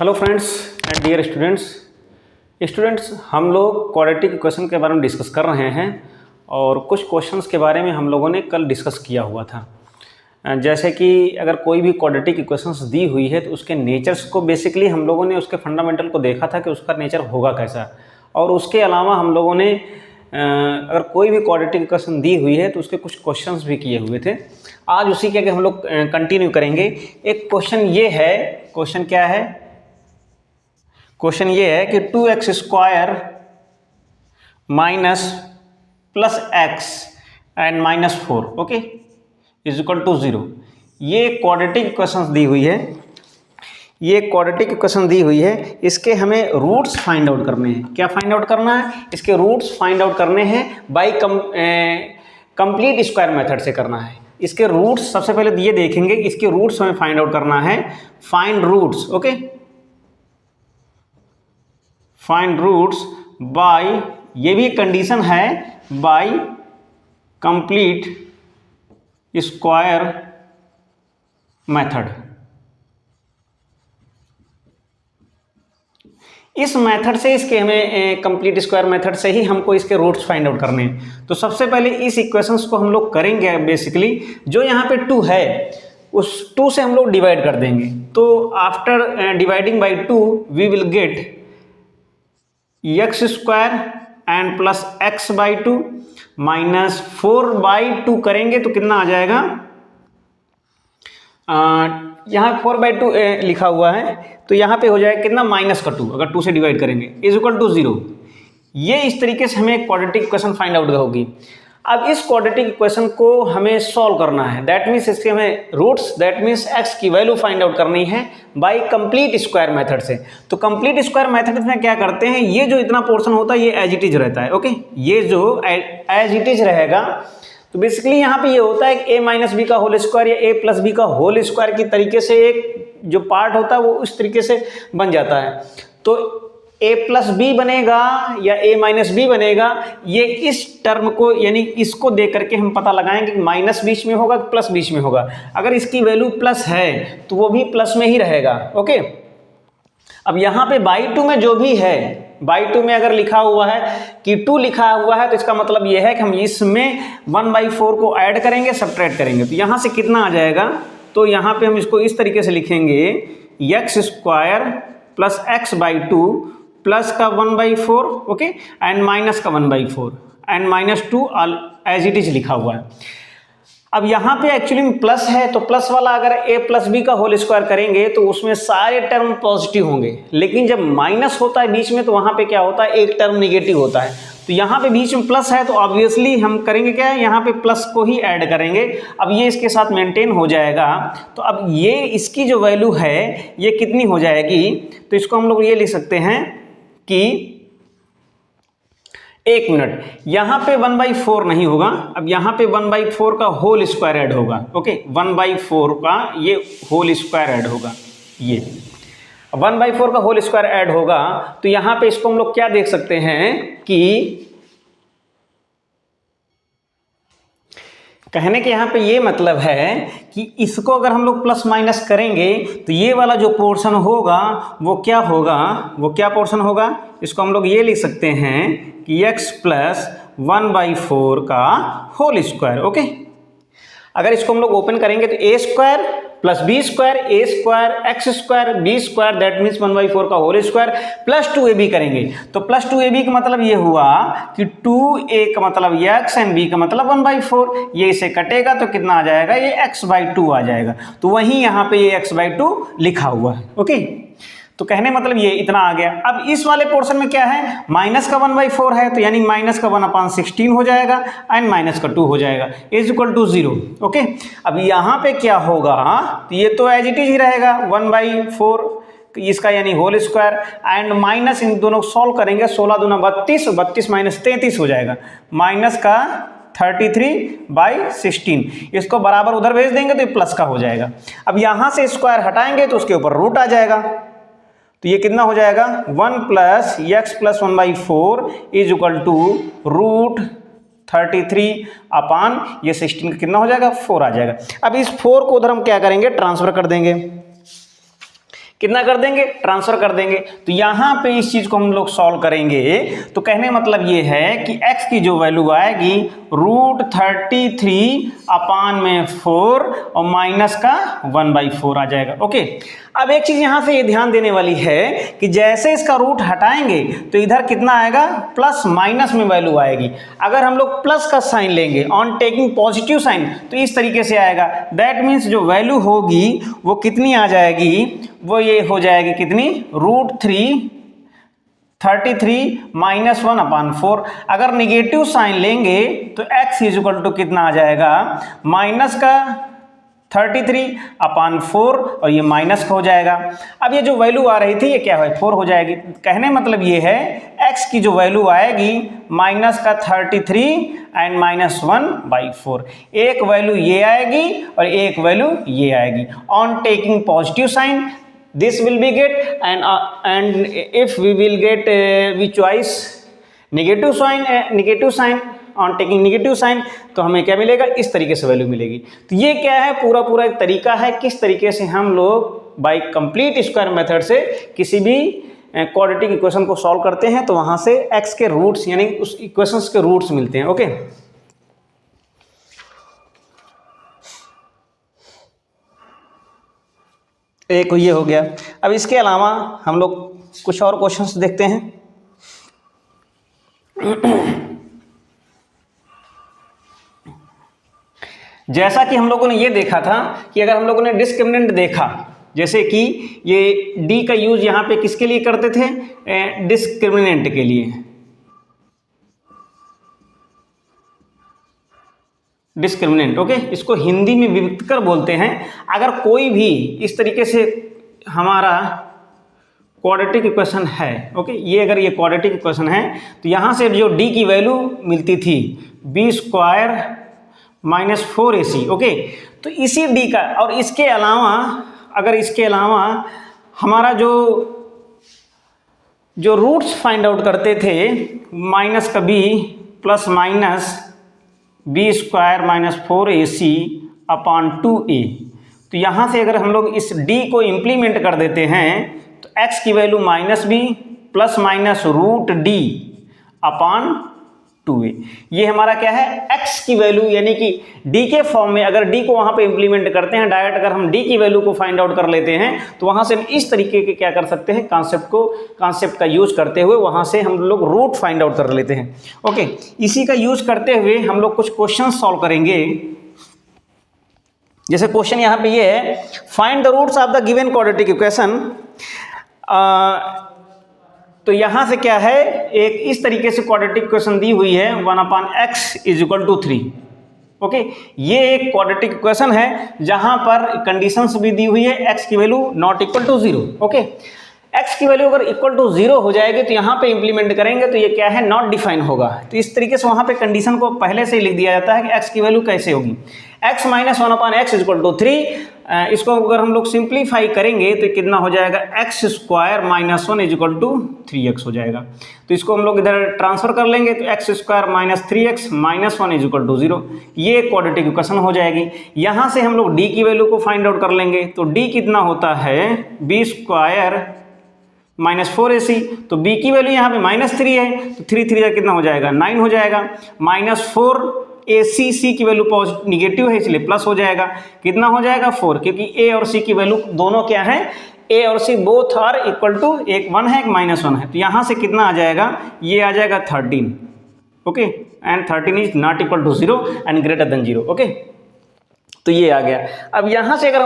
Hello friends and dear students हम लोग quadratic equation के बारे में डिस्कस कर रहे हैं और कुछ क्वेश्चंस के बारे में हम लोगों ने कल डिस्कस किया हुआ था। जैसे कि अगर कोई भी क्वाड्रेटिक इक्वेशंस दी हुई है तो उसके नेचर्स को बेसिकली हम लोगों ने उसके फंडामेंटल को देखा था कि उसका नेचर होगा कैसा, और उसके अलावा हम लोगों ने अगर कोई भी क्वाड्रेटिक इक्वेशन दी हुई है तो उसके कुछ क्वेश्चंस भी किए हुए थे। आज उसी के हम लोग कंटिन्यू करेंगे। एक क्वेश्चन ये है, क्वेश्चन क्या है, क्वेश्चन ये है कि 2x² minus plus x and minus 4 okay is equal to 0। ये क्वाड्रेटिक इक्वेशन दी हुई है, ये क्वाड्रेटिक इक्वेशन दी हुई है। इसके हमें रूट्स फाइंड आउट करने हैं। क्या फाइंड आउट करना है? इसके रूट्स फाइंड आउट करने हैं बाय कंप्लीट स्क्वायर मेथड से करना है। इसके रूट्स सबसे पहले ये देखेंगे कि इसके रूट्स हमें फाइंड आउट करना है। Find roots, okay, find roots by, ये भी कंडीशन है, बाय कंप्लीट स्क्वायर मेथड। इस मेथड से, इसके हमें कंप्लीट स्क्वायर मेथड से ही हमको इसके रूट्स फाइंड आउट करने हैं। तो सबसे पहले इस इक्वेशंस को हम लोग करेंगे, बेसिकली जो यहाँ पे 2 है उस 2 से हम लोग डिवाइड कर देंगे। तो after dividing by 2 we will get x² and plus x/2 minus 4/2 करेंगे तो कितना आ जाएगा, यहाँ 4/2 लिखा हुआ है तो यहाँ पे हो जाएगा कितना, -2 अगर 2 से डिवाइड करेंगे इज इक्वल टू 0। ये इस तरीके से हमें क्वाड्रेटिक इक्वेशन फाइंड आउट होगी। अब इस क्वाड्रेटिक इक्वेशन को हमें सॉल्व करना है, दैट मीन्स इसके हमें रूट्स, दैट मीन्स x की वैल्यू फाइंड आउट करनी है बाय कंप्लीट स्क्वायर मेथड से। तो कंप्लीट स्क्वायर मेथड में क्या करते हैं, ये जो इतना पोर्शन होता है ये एज इट इज रहता है, ओके, ये जो एज इट इज रहेगा। तो बेसिकली यहाँ पे ये होता है कि a-b का होल स्क्वायर या a+b का होल स्क्वायर की तरीके से एक जो पार्ट होता है वो उस तरीके से बन जाता है। तो a+b बनेगा या a-b बनेगा, ये इस टर्म को यानी इसको देख करके हम पता लगाएंगे कि माइनस बीच में होगा कि प्लस बीच में होगा। अगर इसकी वैल्यू प्लस है तो वो भी प्लस में ही रहेगा, ओके। अब यहाँ पे बाई 2 में जो भी है, बाई 2 में अगर लिखा हुआ है कि 2 लिखा हुआ है तो इसका मतलब ये है कि हम इसमें 1/4 को ऐड करेंगे, सबट्रैक्ट करेंगे। तो यहाँ से कितना आ जाएगा, तो यहाँ पे हम इसको इस तरीके से लिखेंगे x² प्लस x/2 प्लस का 1/4 ओके एंड माइनस का 1/4 एंड -2 एज इट इज लिखा हुआ है। अब यहाँ पे एक्चुअली में प्लस है तो प्लस वाला अगर a+b का होल स्क्वायर करेंगे तो उसमें सारे टर्म पॉजिटिव होंगे, लेकिन जब माइनस होता है बीच में तो वहाँ पे क्या होता है, एक टर्म निगेटिव होता है। तो यहाँ पे बीच में प्लस है तो ऑब्वियसली हम करेंगे क्या, यहाँ पे प्लस को ही ऐड करेंगे। अब ये इसके साथ मेंटेन हो जाएगा। तो अब ये इसकी जो वैल्यू है ये कितनी हो जाएगी, तो इसको हम लोग ये लिख सकते हैं कि 1 मिनट, यहाँ पे 1/4 नहीं होगा, अब यहाँ पे 1/4 का होल स्क्वायर ऐड होगा, ओके, 1/4 का ये होल स्क्वायर ऐड होगा, ये 1/4 का होल स्क्वायर ऐड होगा। तो यहाँ पे इसको हम लोग क्या देख सकते हैं कि कहने के यहाँ पे ये मतलब है कि इसको अगर हम लोग प्लस माइनस करेंगे तो ये वाला जो पोर्शन होगा वो क्या होगा, वो क्या पोर्शन होगा, इसको हम लोग ये लिख सकते हैं कि x प्लस 1/4 का होल स्क्वायर, ओके। अगर इसको हम लोग ओपन करेंगे तो a² plus b² a² x² b², that means 1/4 का होल स्क्वायर प्लस 2ab करेंगे। तो प्लस 2ab का मतलब ये हुआ कि 2a का मतलब x एंड b का मतलब 1/4, ये इसे कटेगा तो कितना आ जाएगा, ये x/2 आ जाएगा। तो वहीं यहाँ पे ये x/2 लिखा हुआ है, ओके। तो कहने मतलब ये इतना आ गया। अब इस वाले पोर्शन में क्या है, माइनस का 1/4 है तो यानी माइनस का 1/16 हो जाएगा एंड माइनस का 2 हो जाएगा इज इक्वल टू 0, ओके। अब यहाँ पे क्या होगा, तो ये तो एज इट इज ही रहेगा 1/4 इसका यानी होल स्क्वायर एंड माइनस, इन दोनों को सॉल्व करेंगे, 16 दूना 32, 32 माइनस 33 हो जाएगा, माइनस का 33/16, इसको बराबर उधर भेज देंगे तो ये प्लस का हो जाएगा। अब यहाँ से स्क्वायर हटाएंगे तो उसके ऊपर रूट आ जाएगा, तो ये कितना हो जाएगा, 1 plus x plus 1/4 is equal to root 33 upon ये 16 कितना हो जाएगा, 4 आ जाएगा। अब इस 4 को उधर हम क्या करेंगे, ट्रांसफर कर देंगे। कितना कर देंगे, ट्रांसफर कर देंगे। तो यहाँ पे इस चीज़ को हम लोग सॉल्व करेंगे तो कहने मतलब ये है कि x की जो वैल्यू आएगी √33 अपान में 4 और माइनस का 1/4 आ जाएगा। ओके, अब एक चीज़ यहाँ से ये ध्यान देने वाली है कि जैसे इसका रूट हटाएंगे तो इधर कितना आएगा, प्लस माइनस में वैल्यू आएगी। अगर हम लोग प्लस का साइन लेंगे ऑन टेकिंग पॉजिटिव साइन तो इस तरीके से आएगा। दैट मीन्स जो वैल्यू होगी वो कितनी आ जाएगी, वो ये हो जाएगी कितनी, √33 माइनस 1/4। अगर निगेटिव साइन लेंगे तो x इक्वल टू कितना आ जाएगा, माइनस का 33/4 और ये माइनस का हो जाएगा। अब ये जो वैल्यू आ रही थी ये क्या है, 4 हो जाएगी। कहने मतलब ये है x की जो वैल्यू आएगी माइनस का 33 एंड माइनस 1/4। एक वैल्यू ये आएगी और एक वैल्यू ये आएगी। On taking positive sign this will be get and if we will get we choice negative sign on taking negative sign तो हमें क्या मिलेगा, इस तरीके से वैल्यू मिलेगी। तो ये क्या है, पूरा एक तरीका है किस तरीके से हम लोग बाय कंप्लीट स्क्वायर मेथड से किसी भी क्वाड्रेटिक इक्वेशन को सॉल्व करते हैं। तो वहां से x के रूट्स यानी उस इक्वेशंस के रूट्स मिलते हैं। ओके, एक ये हो गया। अब इसके अलावा हम लोग कुछ और क्वेश्चंस देखते हैं। जैसा कि हम लोगों ने ये देखा था कि अगर हम लोगों ने डिस्क्रिमिनेंट देखा, जैसे कि ये डी का यूज यहाँ पे किसके लिए करते थे, डिस्क्रिमिनेंट के लिए, डिस्क्रिमिनेंट। ओके, इसको हिंदी में विविक्तर बोलते हैं। अगर कोई भी इस तरीके से हमारा क्वाड्रेटिक इक्वेशन है, ओके, ये अगर ये क्वाड्रेटिक इक्वेशन है तो यहाँ से जो डी की वैल्यू मिलती थी b² माइनस 4ac। ओके, तो इसी डी का और इसके अलावा अगर इसके अलावा हमारा जो रूट्स फाइंड आउट करते थे माइनस का b plus minus b² minus 4ac/2a, तो यहाँ से अगर हम लोग इस d को इम्प्लीमेंट कर देते हैं तो x की value -b plus minus √d/2a, ये हमारा क्या है, x की वैल्यू यानी कि d के फॉर्म में। अगर d को वहाँ पे इम्प्लीमेंट करते हैं डायरेक्ट, अगर हम d की वैल्यू को फाइंड आउट कर लेते हैं तो वहाँ से हम इस तरीके के क्या कर सकते हैं, कांसेप्ट का यूज करते हुए वहाँ से हम लोग रूट फाइंड आउट कर लेते हैं। ओके, इसी का यूज करते हुए हम लोग कुछ क्वेश्चन सॉल्व करेंगे। जैसे क्वेश्चन यहाँ पे ये है, find the roots of the given quadratic equation. तो यहाँ से क्या है, एक इस तरीके से क्वाड्रेटिक इक्वेशन दी हुई है 1/x = 3। ओके, ये एक क्वाड्रेटिक इक्वेशन है जहाँ पर कंडीशंस भी दी हुई है, x की value not equal to 0। Okay, x की वैल्यू अगर इक्वल टू 0 हो जाएगी तो यहाँ पे इंप्लीमेंट करेंगे तो ये क्या है, नॉट डिफाइन होगा। तो इस तरीके से वहाँ पे कंडीशन को पहले से ही लिख दिया जाता है कि x की वैल्यू कैसे होगी, x माइनस 1/x = 3। इसको अगर हम लोग सिंप्लीफाई करेंगे तो कितना हो जाएगा, x² - 1 = 3x हो जाएगा। तो इसको हम लोग इधर ट्रांसफर कर लेंगे तो x² - 3x - 1 = 0, ये क्वाड्रेटिक इक्वेशन हो जाएगी। यहाँ से हम लोग d की वैल्यू को फाइंड आउट कर लेंगे तो d कितना होता है, b² - 4ac। तो b की वैल्यू यहाँ पे -3 है तो 3 का कितना हो जाएगा, 9 हो जाएगा। -4ac, c की वैल्यू निगेटिव है इसलिए प्लस हो जाएगा। कितना हो जाएगा, 4, क्योंकि a और c की वैल्यू दोनों क्या है, a और c both are equal to, एक 1 है एक -1 है। तो यहाँ से कितना आ जाएगा, ये आ जाएगा 13। Okay, and 13 is not equal to 0 and greater than 0। Okay, तो ये आ गया। अब यहाँ से अगर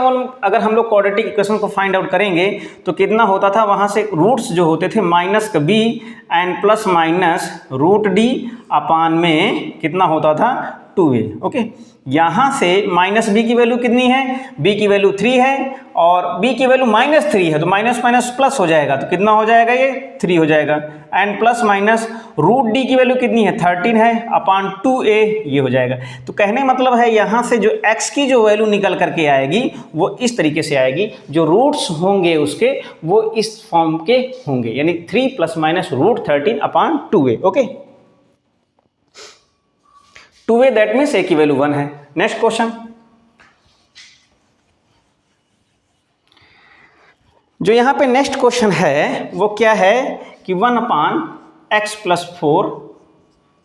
हम लोग क्वाड्रेटिक इक्वेशन को फाइंड आउट करेंगे तो कितना होता था, वहाँ से रूट्स जो होते थे माइनस का b and plus minus √d/ में कितना होता था, 2a। ओके, यहाँ से -b की वैल्यू कितनी है, b की वैल्यू 3 है और b की वैल्यू -3 है तो माइनस माइनस प्लस हो जाएगा। तो कितना हो जाएगा, ये 3 हो जाएगा। एंड प्लस माइनस √d की वैल्यू कितनी है, 13 है /2a, ये हो जाएगा। तो कहने मतलब है यहाँ से जो x की जो वैल्यू निकल करके आएगी वो इस तरीके से आएगी, जो रूट्स होंगे उसके वो इस फॉर्म के होंगे, यानी 3 ± √13/2a। Okay, 2a that means a की वैल्यू 1 है। नेक्स्ट क्वेश्चन, जो यहाँ पे नेक्स्ट क्वेश्चन है वो क्या है कि 1/x+4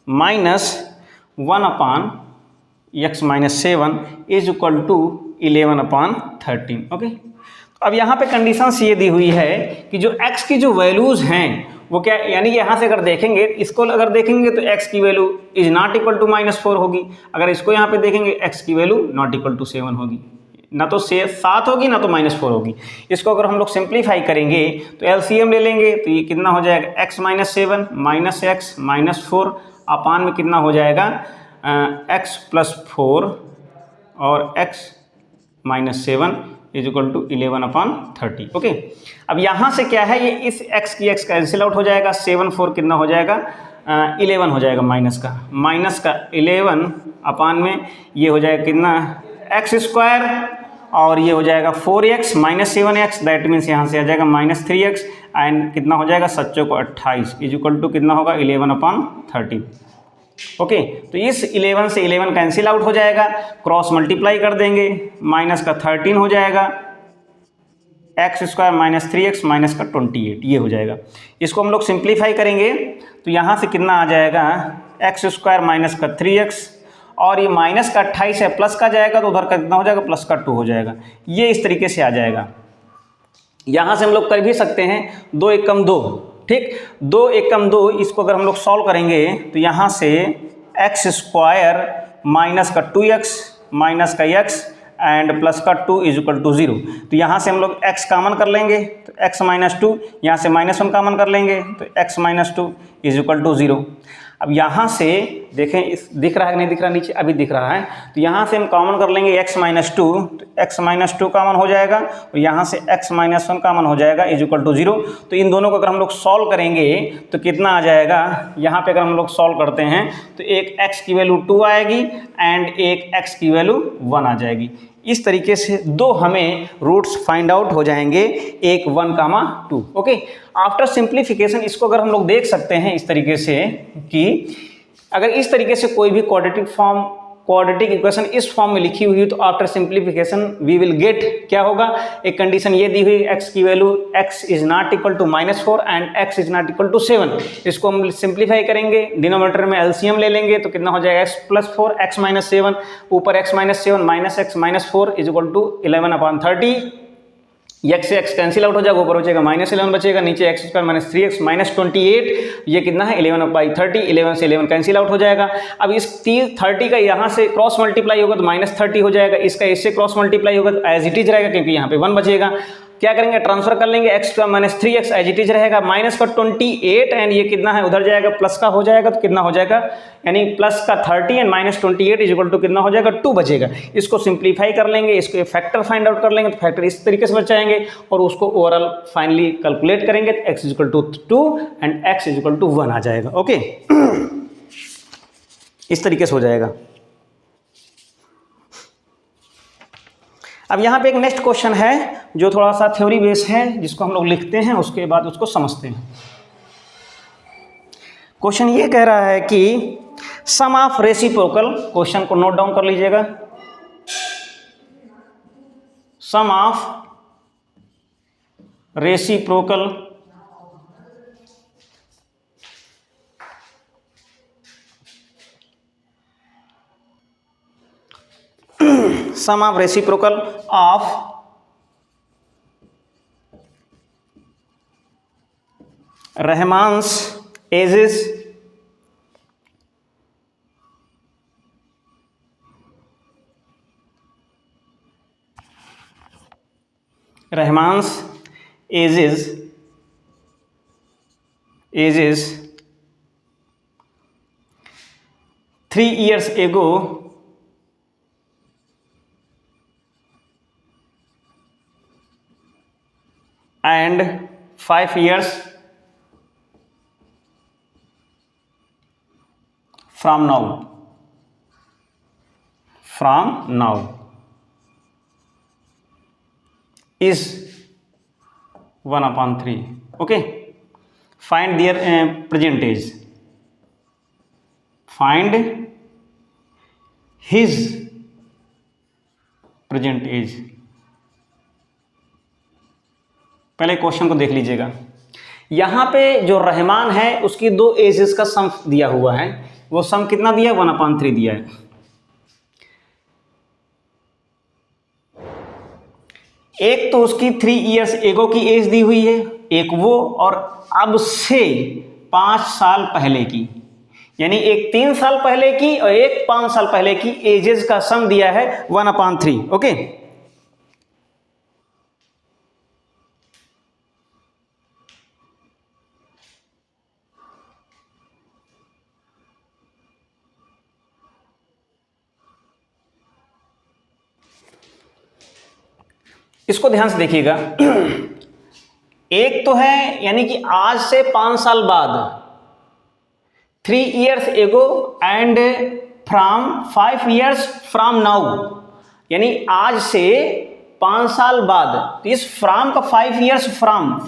minus 1/x-7 is equal to 11/13। Okay, अब यहाँ पे कंडीशंस ये दी हुई है कि जो x की जो वैल्यूज़ हैं वो क्या, यानी यहाँ से अगर देखेंगे, इसको अगर देखेंगे तो x की value is not equal to -4 होगी, अगर इसको यहाँ पे देखेंगे x की वैल्यू नॉट इक्वल टू 7 होगी, ना तो 7 होगी ना तो -4 होगी। इसको अगर हम लोग सिंप्लीफाई करेंगे तो एलसीएम ले लेंगे तो ये कितना हो जाएगा, x-7 -x -4 अपान में कितना हो जाएगा x+4 और x-7 is equal to 11/30। Okay, अब यहाँ से क्या है, ये इस x की x कैंसिल आउट हो जाएगा, 7 4 कितना हो जाएगा 11 हो जाएगा, माइनस का 11 अपान में ये हो जाएगा कितना x² और ये हो जाएगा 4x -7x, दैट मीन्स यहाँ से आ जाएगा -3x एंड कितना हो जाएगा 7 को 28 इज इक्वल टू कितना होगा 11/30। ओके, तो इस 11 से 11 कैंसिल आउट हो जाएगा, क्रॉस मल्टीप्लाई कर देंगे, माइनस का 13 हो जाएगा, x² -3x माइनस का 28 ये हो जाएगा। इसको हम लोग सिंप्लीफाई करेंगे तो यहाँ से कितना आ जाएगा x² माइनस का 3x और ये माइनस का 28 है, प्लस का जाएगा तो उधर का कितना हो जाएगा प्लस का 2 हो जाएगा, ये इस तरीके से आ जाएगा। यहाँ से हम लोग कर भी सकते हैं 2 एकम 2, ठीक, 2 एकम 2, इसको अगर हम लोग सॉल्व करेंगे तो यहाँ से x² माइनस का 2x माइनस का x एंड प्लस का 2 इज इक्वल टू 0। तो यहाँ से हम लोग x कॉमन कर लेंगे तो x -2, यहाँ से -1 कॉमन कर लेंगे तो x -2 इज इक्वल टू 0। अब यहाँ से देखें, इस दिख रहा है कि नहीं दिख रहा, नीचे अभी दिख रहा है, तो यहाँ से हम कॉमन कर लेंगे x -2 तो x -2 कॉमन हो जाएगा और यहाँ से x -1 कॉमन हो जाएगा इज इक्वल टू 0। तो इन दोनों को अगर हम लोग सॉल्व करेंगे तो कितना आ जाएगा, यहाँ पे अगर हम लोग सॉल्व करते हैं तो एक x की वैल्यू 2 आएगी एंड एक x की वैल्यू 1 आ जाएगी। इस तरीके से दो हमें रूट्स फाइंड आउट हो जाएंगे, एक 1, 2। ओके, आफ्टर सिंप्लीफिकेशन इसको अगर हम लोग देख सकते हैं इस तरीके से कि अगर इस तरीके से कोई भी क्वाड्रेटिक इक्वेशन इस फॉर्म में लिखी हुई है तो after simplification we will get क्या होगा, एक कंडीशन ये दी हुई x की value x is not equal to -4 and x is not equal to 7। इसको हम सिंप्लीफाई करेंगे, डिनोमिनेटर में एलसीएम ले लेंगे तो कितना हो जाएगा x+4 x -7 ऊपर x -7 minus x -4 is equal to 11/30। x से x कैंसिल आउट हो जाएगा, ऊपर बचेगा -11 बचेगा, नीचे x² -3x -28, ये कितना है 11/30, 11 से 11 कैंसिल आउट हो जाएगा। अब इस 30 का यहाँ से क्रॉस मल्टीप्लाई होगा तो -30 हो जाएगा, इसका इससे क्रॉस मल्टीप्लाई होगा तो एज इट इज रहेगा क्योंकि यहाँ पे 1 बचेगा। क्या करेंगे, ट्रांसफर कर लेंगे, x² -3x as it is रहेगा, माइनस का 28 एंड ये कितना है उधर जाएगा, प्लस का हो जाएगा तो कितना हो जाएगा, यानी प्लस का 30 एंड -28 इज इक्वल टू कितना हो जाएगा 2 बचेगा। इसको सिंप्लीफाई कर लेंगे, इसको फैक्टर फाइंड आउट कर लेंगे तो फैक्टर इस तरीके से बचाएंगे और उसको ओवरऑल फाइनली कैलकुलेट करेंगे तो x is equal to 2 and x is equal to 1 आ जाएगा। ओके, इस तरीके से हो जाएगा। अब यहाँ पे एक नेक्स्ट क्वेश्चन है जो थोड़ा सा थ्योरी बेस है, जिसको हम लोग लिखते हैं उसके बाद उसको समझते हैं। क्वेश्चन ये कह रहा है कि सम ऑफ रेसिप्रोकल, क्वेश्चन को नोट डाउन कर लीजिएगा, sum of reciprocal sum of reciprocal of Rahman's ages ages 3 years ago and 5 years from now is 1/3. Okay, find their present age, find his present age, पहले question को देख लीजिएगा। यहाँ पे जो रहमान है उसकी 2 एजेस का सम दिया हुआ है। वो सम कितना दिया है? 1/3 दिया है। एक तो उसकी 3 इयर्स एगो की एज दी हुई है, एक वो, और अब से 5 साल पहले की, यानी एक 3 साल पहले की और एक 5 साल पहले की एजेस का सम दिया है 1/3। ओके, इसको ध्यान से देखिएगा। एक तो है यानी कि आज से 5 साल बाद, 3 years ago, and from 5 years from now, यानी आज से 5 साल बाद। तो इस फ्रॉम का 5 इयर्स फ्रॉम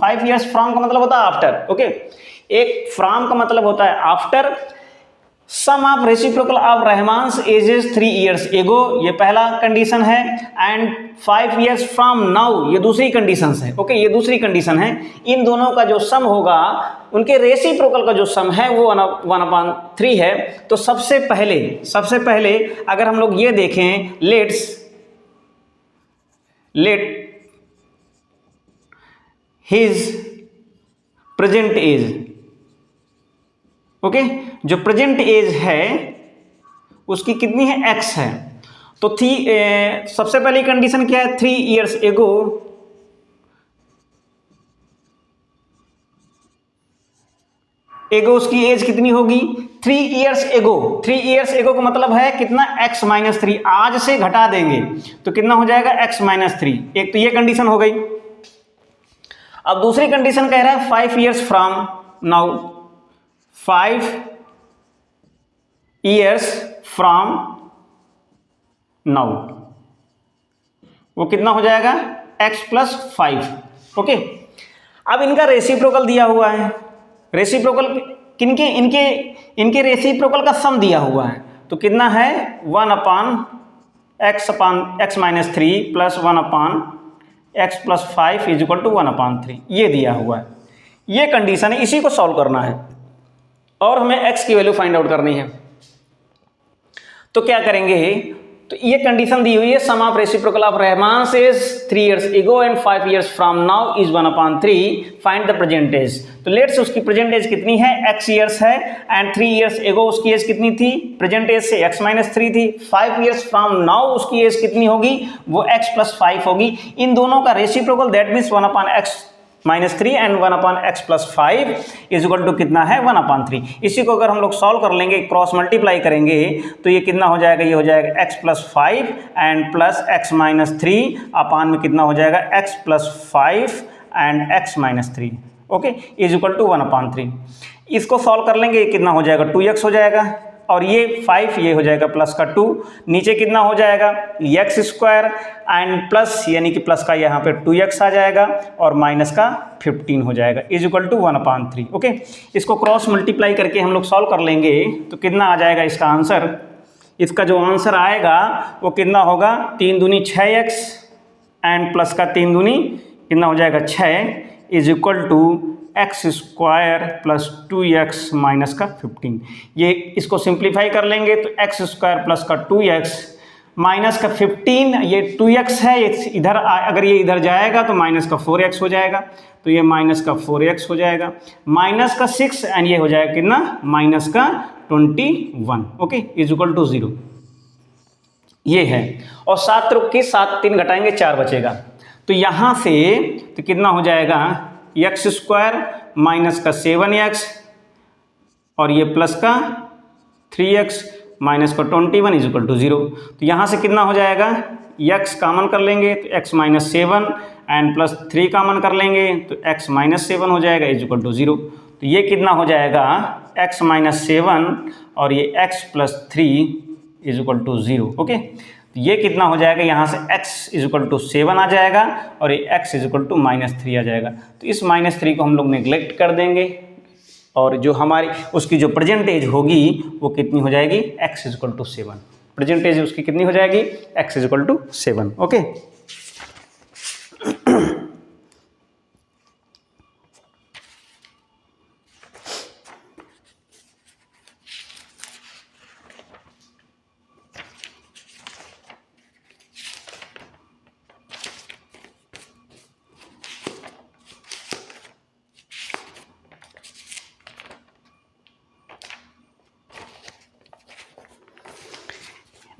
का मतलब होता है आफ्टर। ओके, एक फ्रॉम का मतलब होता है after. Sum of reciprocal of Rahman's ages 3 years ago, ये पहला कंडीशन है, एंड 5 इयर्स फ्रॉम नाउ, ये दूसरी कंडीशन है। ओके, ये दूसरी कंडीशन है। इन दोनों का जो सम होगा, उनके रेसिप्रोकल का जो सम है वो 1/3 है। तो सबसे पहले अगर हम लोग ये देखें, let his present age. Okay, जो प्रेजेंट एज है उसकी कितनी है? x है। तो सबसे पहली कंडीशन क्या है? 3 इयर्स एगो, उसकी एज कितनी होगी? 3 इयर्स एगो। 3 इयर्स एगो का मतलब है कितना? x-3, आज से घटा देंगे तो कितना हो जाएगा? x-3। एक तो ये कंडीशन हो गई। अब दूसरी कंडीशन कह रहा है 5 years from now, 5 years from now, वो कितना हो जाएगा? x+5। ओके, अब इनका रेसिप्रोकल दिया हुआ है। रेसिप्रोकल किनके? इनके रेसिप्रोकल का सम दिया हुआ है। तो कितना है? 1/x-3 plus 1/x+5 is equal to 1/3, ये दिया हुआ है। ये कंडीशन है, इसी को सॉल्व करना है और हमें x की वैल्यू फाइंड आउट करनी है। तो क्या करेंगे? तो ये कंडीशन दी हुई है, sum of reciprocal of Rahman's is 3 years ago and 5 years from now is 1/3, find the present age. तो लेट्स उसकी प्रेजेंट एज कितनी है? x इयर्स है, एंड 3 इयर्स एगो उसकी एज कितनी थी? प्रेजेंट एज से x-3 थी। 5 इयर्स फ्रॉम नाउ उसकी एज कितनी होगी? वो x+5 होगी। इन दोनों का reciprocal that means 1/x-3 and 1/x+5 is equal to कितना है? 1/3। इसी को अगर हम लोग सॉल्व कर लेंगे, क्रॉस मल्टीप्लाई करेंगे, तो ये कितना हो जाएगा? ये हो जाएगा x+5 एंड प्लस x-3 अपान में कितना हो जाएगा? x+5 and x-3। Okay, is equal to 1/3। इसको सॉल्व कर लेंगे, ये कितना हो जाएगा? 2x हो जाएगा, और ये 5, ये हो जाएगा प्लस का 2, नीचे कितना हो जाएगा? x² एंड प्लस, यानी कि प्लस का यहाँ पे 2x आ जाएगा और माइनस का 15 हो जाएगा, इज इक्वल टू 1/3। ओके, इसको क्रॉस मल्टीप्लाई करके हम लोग सॉल्व कर लेंगे तो कितना आ जाएगा इसका आंसर? इसका जो आंसर आएगा वो कितना होगा? 3 दूनी 6x एंड प्लस का 3 दूनी कितना हो जाएगा? 6 is equal to x² plus 2x minus का 15। ये इसको सिंप्लीफाई कर लेंगे तो x² प्लस का 2x माइनस का 15, ये 2x है, इधर अगर ये इधर जाएगा तो माइनस का 4x हो जाएगा, तो ये माइनस का 4x हो जाएगा, माइनस का 6 एंड ये हो जाएगा कितना? माइनस का 21। Okay, is equal to 0। ये है, और 7 रुक के 7 3 घटाएंगे 4 बचेगा, तो यहाँ से तो कितना हो जाएगा? x² माइनस का 7x और ये प्लस का 3x माइनस का 21 इज इक्वल टू 0। तो यहाँ से कितना हो जाएगा? x कॉमन कर लेंगे तो x minus 7 and plus 3 common कर लेंगे तो x माइनस 7 हो जाएगा, इज इक्वल टू 0। तो ये कितना हो जाएगा? x माइनस 7 और ये x plus 3 is equal to 0। Okay, तो ये कितना हो जाएगा? यहाँ से x इज इक्वल टू 7 आ जाएगा और ये x इज इक्वल टू -3 आ जाएगा। तो इस -3 को हम लोग नेग्लेक्ट कर देंगे और जो हमारी उसकी जो प्रेजेंट एज होगी वो कितनी हो जाएगी? x is equal to 7। Present age उसकी कितनी हो जाएगी? x is equal to 7। Okay,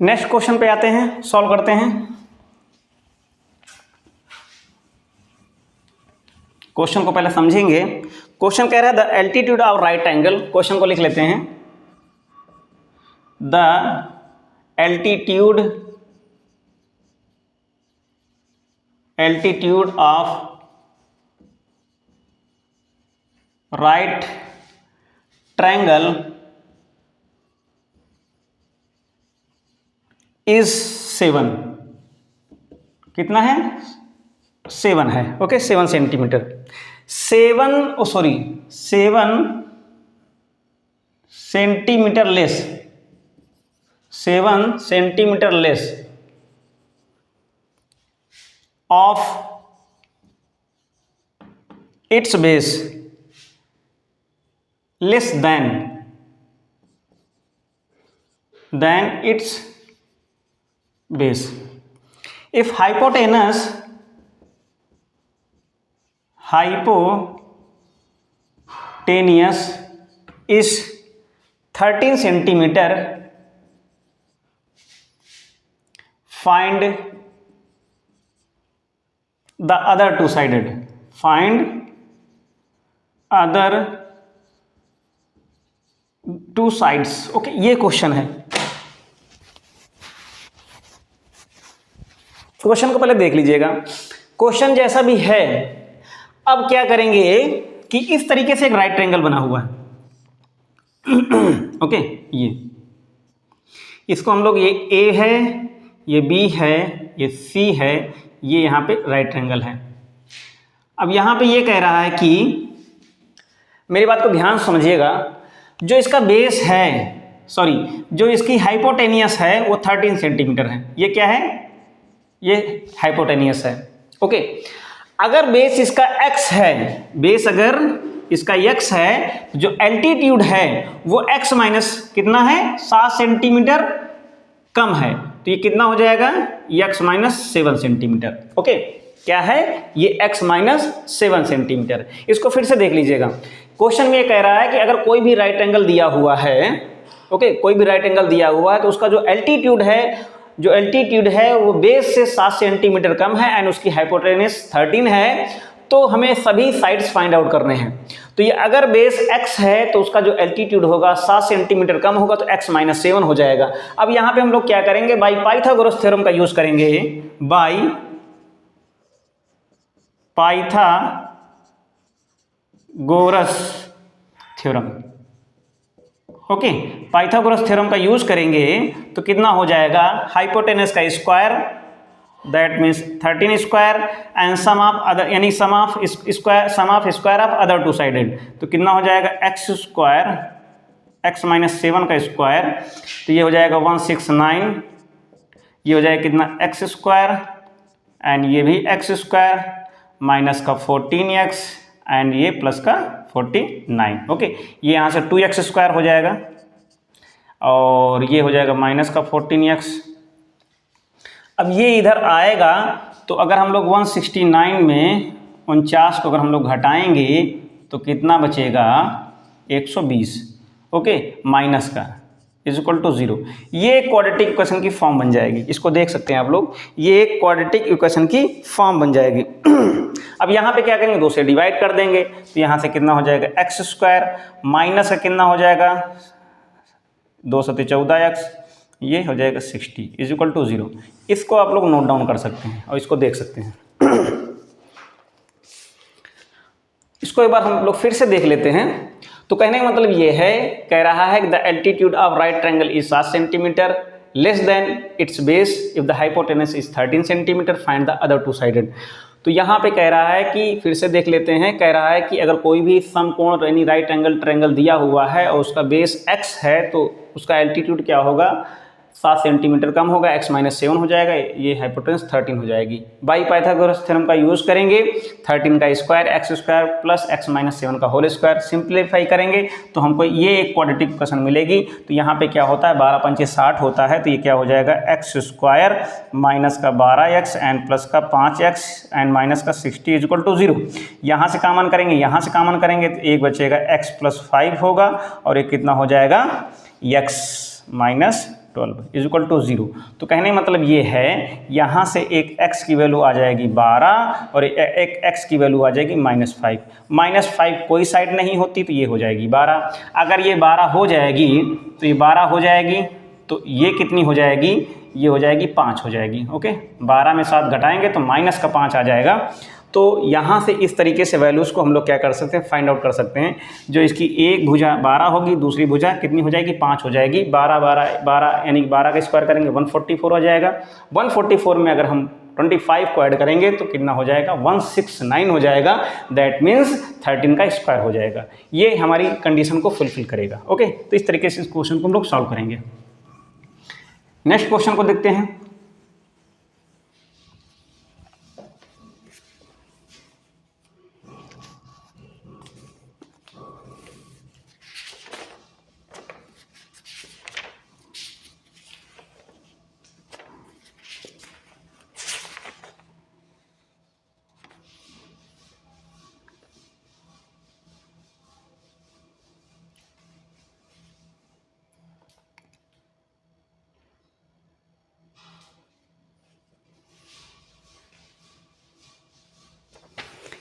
next question पे आते हैं, सॉल्व करते हैं। क्वेश्चन को पहले समझेंगे। क्वेश्चन कह रहा है the altitude of right angle, question को लिख लेते हैं, the altitude of right triangle is 7। कितना है? 7 है। Okay, 7 centimetre. 7 centimetre less, 7 centimetre less of its base less than its base if hypotenuse is 13 centimeter, find the other two sided, find other two sides. Okay, ये question है। Question को पहले देख लीजिएगा। Question जैसा भी है, अब क्या करेंगे कि इस तरीके से एक राइट ट्रायंगल बना हुआ है। ओके, ये इसको हम लोग, ये ए है, ये बी है, ये सी है, ये यहां पे राइट ट्रायंगल है। अब यहां पे ये कह रहा है कि, मेरी बात को ध्यान समझिएगा, जो इसका बेस है, सॉरी, जो इसकी हाइपोटेनियस है वो 13 सेंटीमीटर है। ये क्या है? ये हाइपोटेनियस है। ओके, अगर बेस इसका x है, बेस अगर इसका x है, जो एल्टीट्यूड है वो x माइनस कितना है? 7 सेंटीमीटर कम है, तो ये कितना हो जाएगा? x minus 7 centimetre. ओके, क्या है ये? x minus 7 centimetre. इसको फिर से देख लीजिएगा। क्वेश्चन में ये कह रहा है कि अगर कोई भी राइट एंगल दिया हुआ है, ओके, कोई भी राइट एंगल दिया हुआ है, तो उसका जो एल्टीट्यूड है वो बेस से 7 सेंटीमीटर कम है एंड उसकी हाइपोटेनस 13 है, तो हमें सभी साइड्स फाइंड आउट करने हैं। तो ये अगर बेस x है तो उसका जो एल्टीट्यूड होगा 7 सेंटीमीटर कम होगा, तो x माइनस 7 हो जाएगा। अब यहाँ पे हम लोग क्या करेंगे? बाई पाइथागोरस थ्योरम का यूज करेंगे, by Pythagoras theorem. Okay, Pythagoras theorem का यूज करेंगे तो कितना हो जाएगा? हाइपोटेनस का square, that means 13 square, and sum of other, यानी sum of square of other two sided, तो कितना हो जाएगा? एक्स स्क्वायर, एक्स माइनस 7 का स्क्वायर, तो ये हो जाएगा 169, ये हो जाएगा कितना? एक्स स्क्वायर, एंड ये भी एक्स स्क्वायर, माइनस का 14x, एंड ये प्लस का 49। ओके, ये यहाँ से 2x स्क्वायर हो जाएगा, और ये हो जाएगा माइनस का 14x। अब ये इधर आएगा, तो अगर हम लोग 169 में 49 को अगर हम लोग घटाएंगे तो कितना बचेगा? 120। ओके, माइनस का इज इक्वल टू 0। ये क्वाड्रेटिक इक्वेशन की फॉर्म बन जाएगी। इसको देख सकते हैं आप लोग, ये एक क्वाड्रेटिक इक्वेशन की फॉर्म बन जाएगी। अब यहाँ पे क्या करेंगे? 2 से डिवाइड कर देंगे, तो यहाँ से कितना हो जाएगा? एक्स स्क्वायर, माइनस का कितना हो जाएगा? 2 सत्ते 14x, ये हो जाएगा 60 इज इक्वल टू 0। इसको आप लोग नोट डाउन कर सकते हैं और इसको देख सकते हैं। इसको एक बार हम लोग फिर से देख लेते हैं। तो कहने का मतलब ये है, कह रहा है कि the altitude of right triangle is 7 centimetre less than it's base if the hypotenuse is 13 centimetre, find the other two sided. तो यहाँ पे कह रहा है कि, फिर से देख लेते हैं, कह रहा है कि अगर कोई भी समकोण यानी राइट एंगल ट्रायंगल दिया हुआ है और उसका बेस x है, तो उसका एल्टीट्यूड क्या होगा? 7 सेंटीमीटर कम होगा, x माइनस 7 हो जाएगा, ये हाइपोटेनस 13 हो जाएगी। बाई पाइथागोरस थ्योरम का यूज करेंगे, 13 का square x square plus x minus 7 का होल स्क्वायर, सिंप्लीफाई करेंगे तो हमको ये एक क्वाड्रेटिक इक्वेशन मिलेगी। तो यहाँ पे क्या होता है? 12 पंचे 60 होता है, तो ये क्या हो जाएगा? एक्स स्क्वायर माइनस का 12x एंड प्लस का 5x एंड माइनस का 60 इज इक्वल टू 0। यहाँ से कॉमन करेंगे, यहाँ से कॉमन करेंगे तो एक बचेगा x प्लस 5 होगा, और एक कितना हो जाएगा? x minus 12 is equal to 0। तो कहने का मतलब ये है यहाँ से एक x की वैल्यू आ जाएगी 12 और एक x की वैल्यू आ जाएगी -5। -5 कोई साइड नहीं होती तो ये हो जाएगी 12। अगर ये 12 हो जाएगी तो ये 12 हो जाएगी, तो ये कितनी हो जाएगी, ये हो जाएगी 5 हो जाएगी। ओके, 12 में 7 घटाएंगे तो -5 आ जाएगा। तो यहाँ से इस तरीके से वैल्यूज़ को हम लोग क्या कर सकते हैं, फाइंड आउट कर सकते हैं। जो इसकी एक भुजा 12 होगी, दूसरी भुजा कितनी हो जाएगी, 5 हो जाएगी। 12 12 12 यानी 12 का स्क्वायर करेंगे 144 हो जाएगा। 144 में अगर हम 25 को ऐड करेंगे तो कितना हो जाएगा, 169 हो जाएगा। दैट मीन्स 13 का स्क्वायर हो जाएगा। ये हमारी कंडीशन को फुलफिल करेगा। ओके, तो इस तरीके से इस क्वेश्चन को हम लोग सॉल्व करेंगे। नेक्स्ट क्वेश्चन को देखते हैं।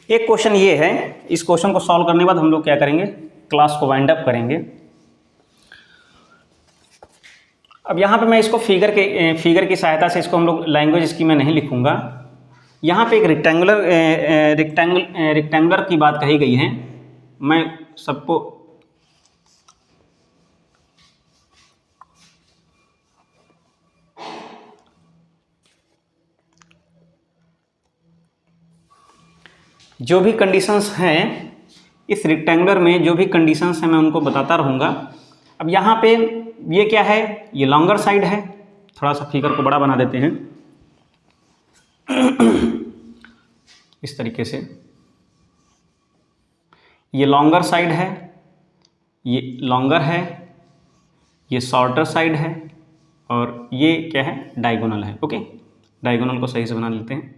एक क्वेश्चन ये है, इस क्वेश्चन को सॉल्व करने के बाद हम लोग क्या करेंगे, क्लास को वाइंड अप करेंगे। अब यहाँ पे मैं इसको फिगर की सहायता से इसको हम लोग लैंग्वेज इसकी मैं नहीं लिखूँगा। यहाँ पे एक रेक्टेंगुलर की बात कही गई है। मैं सबको जो भी कंडीशंस हैं इस रेक्टेंगुलर में, जो भी कंडीशंस हैं मैं उनको बताता रहूँगा। अब यहाँ पे ये क्या है, ये लॉन्गर साइड है। थोड़ा सा फिगर को बड़ा बना देते हैं इस तरीके से। ये लॉन्गर साइड है, ये लॉन्गर है, ये शॉर्टर साइड है, और ये क्या है, डायगोनल है। ओके, डायगोनल को सही से बना लेते हैं।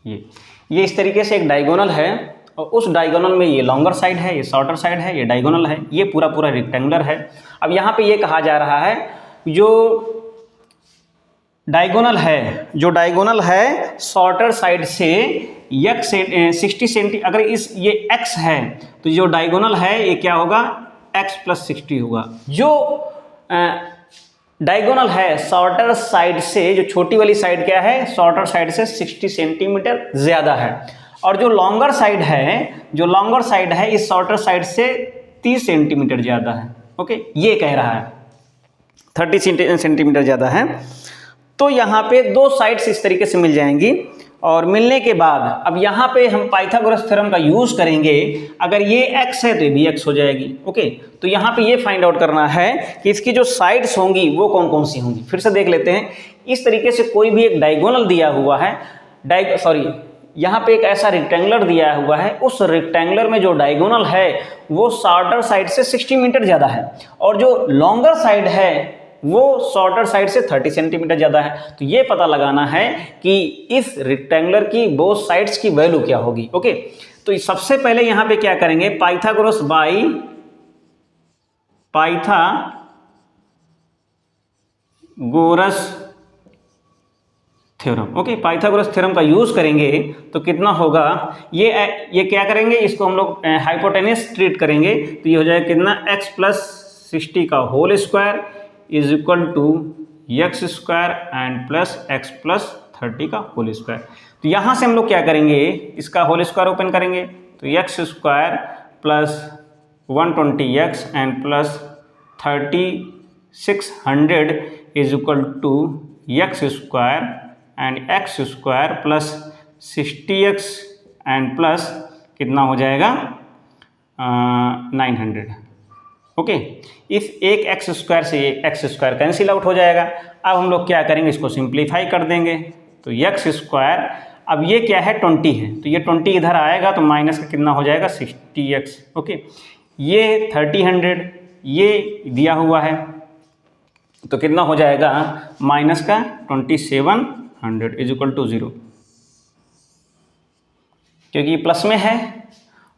ये इस तरीके से एक डायगोनल है, और उस डायगोनल में ये लॉन्गर साइड है, ये शॉर्टर साइड है, ये डायगोनल है, ये पूरा रेक्टेंगुलर है। अब यहाँ पे ये कहा जा रहा है जो डायगोनल है शॉर्टर साइड से x 60 सेंटी, अगर ये x है तो जो डायगोनल है ये क्या होगा, x + 60 होगा। जो डायगोनल है शॉर्टर साइड से, जो छोटी वाली साइड क्या है, शॉर्टर साइड से 60 सेंटीमीटर ज़्यादा है, और जो लॉन्गर साइड है इस शॉर्टर साइड से 30 सेंटीमीटर ज़्यादा है। ओके, ये कह रहा है 30 सेंटीमीटर ज़्यादा है। तो यहाँ पे दो साइड्स इस तरीके से मिल जाएंगी, और मिलने के बाद अब यहाँ पे हम पाइथागोरस थ्योरम का यूज़ करेंगे। अगर ये x है तो ये भी x हो जाएगी। ओके, तो यहाँ पे ये फाइंड आउट करना है कि इसकी जो साइड्स होंगी वो कौन कौन सी होंगी। फिर से देख लेते हैं। इस तरीके से कोई भी एक डायगोनल दिया हुआ है, यहाँ पे एक ऐसा रेक्टेंगुलर दिया हुआ है, उस रेक्टेंगुलर में जो डायगोनल है वो शॉर्टर साइड से 60 मीटर ज़्यादा है, और जो लॉन्गर साइड है वो शॉर्टर साइड से 30 सेंटीमीटर ज़्यादा है। तो ये पता लगाना है कि इस रेक्टेंगुलर की बोथ साइड्स की वैल्यू क्या होगी। ओके, तो सबसे पहले यहाँ पे क्या करेंगे, Pythagoras theorem. Okay, Pythagoras theorem का यूज़ करेंगे तो कितना होगा, ये क्या करेंगे, इसको हम लोग हाइपोटेनस ट्रीट करेंगे। तो ये हो जाएगा कितना, x + 60 का whole square is equal to x square and plus x + 30 का होल स्क्वायर। तो यहाँ से हम लोग क्या करेंगे, इसका होल स्क्वायर ओपन करेंगे तो x square plus 120x and plus 3600 is equal to x square and x square plus 60x and plus कितना हो जाएगा 900। ओके, इस एक x स्क्वायर से ये x स्क्वायर कैंसिल आउट हो जाएगा। अब हम लोग क्या करेंगे, इसको सिंप्लीफाई कर देंगे। तो x स्क्वायर, अब ये क्या है 20 है, तो ये 20 इधर आएगा तो माइनस का कितना हो जाएगा 60x। ओके, ये 3000 ये दिया हुआ है तो कितना हो जाएगा माइनस का 2700 इज इक्वल टू 0, क्योंकि प्लस में है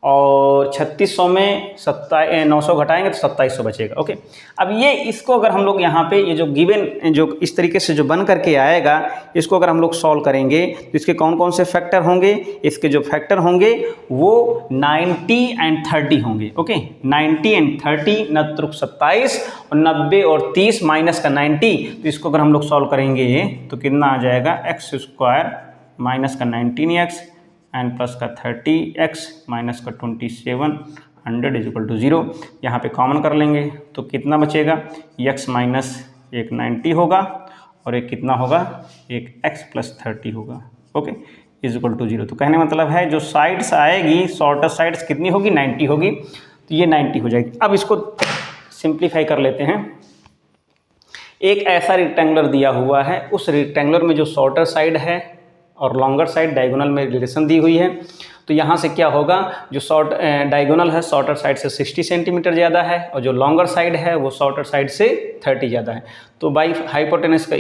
और 3600 में 900 घटाएंगे तो 2700 बचेगा। ओके, अब ये इसको अगर हम लोग यहाँ पे ये जो गिवन जो इस तरीके से जो बन करके आएगा, इसको अगर हम लोग सॉल्व करेंगे तो इसके कौन कौन से फैक्टर होंगे? इसके जो फैक्टर होंगे वो 90 एंड 30 होंगे। ओके, 90 एंड 30, 27 और 90 और 30 माइनस का 90, तो इसको अगर हम लोग सॉल्व करेंगे तो कितना आ जाएगा? x स्क्वायर माइनस का 19x एंड प्लस का 30x माइनस का 2700 इज इक्वल टू 0। यहाँ पे कॉमन कर लेंगे तो कितना बचेगा? x माइनस एक 90 होगा और एक कितना होगा? एक x प्लस 30 होगा। Okay, is equal to 0। तो कहने मतलब है जो साइड्स आएगी, शॉर्टर साइड्स कितनी होगी? 90 होगी, तो ये 90 हो जाएगी। अब इसको सिंप्लीफाई कर लेते हैं। एक ऐसा रेक्टेंगुलर दिया हुआ है, उस रेक्टेंगुलर में जो शॉर्टर साइड है और लॉन्गर साइड डायगोनल में रिलेशन दी हुई है, तो यहाँ से क्या होगा? जो डायगोनल है शॉर्टर साइड से 60 सेंटीमीटर ज़्यादा है और जो लॉन्गर साइड है वो शॉर्टर साइड से 30 ज़्यादा है। तो बाई हाइपोटेनस का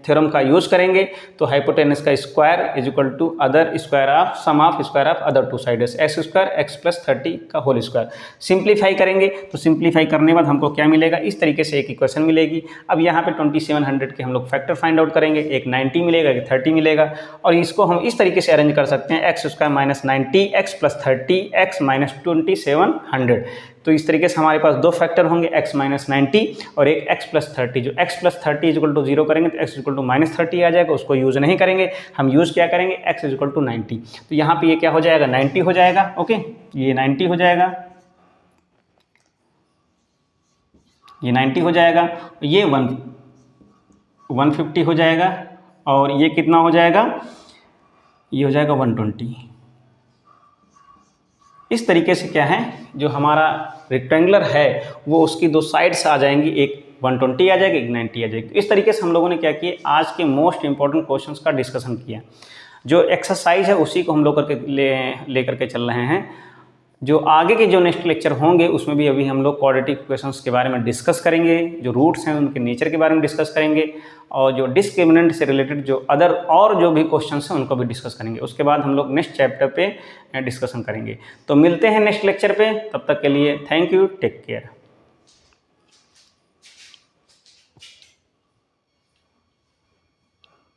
थ्योरम का यूज़ करेंगे तो हाइपोटेनस का square is equal to other square of sum of square of other two sides, x square x plus 30 का होल स्क्वायर। सिंप्लीफाई करेंगे तो सिंप्लीफाई करने के बाद हमको क्या मिलेगा? इस तरीके से एक इक्वेशन मिलेगी। अब यहाँ पे 2700 के हम लोग फैक्टर फाइंड आउट करेंगे, एक 90 मिलेगा, एक 30 मिलेगा, और इसको हम इस तरीके से अरेंज कर सकते हैं x square minus 90 x plus 30 x minus 2700। तो इस तरीके से हमारे पास दो फैक्टर होंगे, x माइनस 90 और एक x प्लस 30। जो x plus 30 is equal to 0 करेंगे तो x इक्वल टू माइनस 30 आ जाएगा, उसको यूज़ नहीं करेंगे, हम यूज़ क्या करेंगे? x is equal to 90। तो यहाँ पे ये क्या हो जाएगा? 90 हो जाएगा। ओके, ये 90 हो जाएगा, ये 90 हो जाएगा, ये 150 हो जाएगा और ये कितना हो जाएगा? ये हो जाएगा 120। इस तरीके से क्या है, जो हमारा रेक्टेंगुलर है वो उसकी दो साइड्स आ जाएंगी, एक 120 आ जाएगी, एक 90 आ जाएगी। इस तरीके से हम लोगों ने क्या किया? आज के मोस्ट इंपॉर्टेंट क्वेश्चंस का डिस्कशन किया। जो एक्सरसाइज है उसी को हम लोग लेकर के चल रहे हैं। जो आगे के जो नेक्स्ट लेक्चर होंगे उसमें भी अभी हम लोग क्वाड्रेटिक इक्वेशंस के बारे में डिस्कस करेंगे, जो रूट्स हैं उनके नेचर के बारे में डिस्कस करेंगे, और जो डिस्क्रिमिनेंट से रिलेटेड जो अदर और जो भी क्वेश्चंस हैं उनको भी डिस्कस करेंगे। उसके बाद हम लोग नेक्स्ट चैप्टर पे डिस्कशन करेंगे। तो मिलते हैं नेक्स्ट लेक्चर पे, तब तक के लिए थैंक यू, टेक केयर।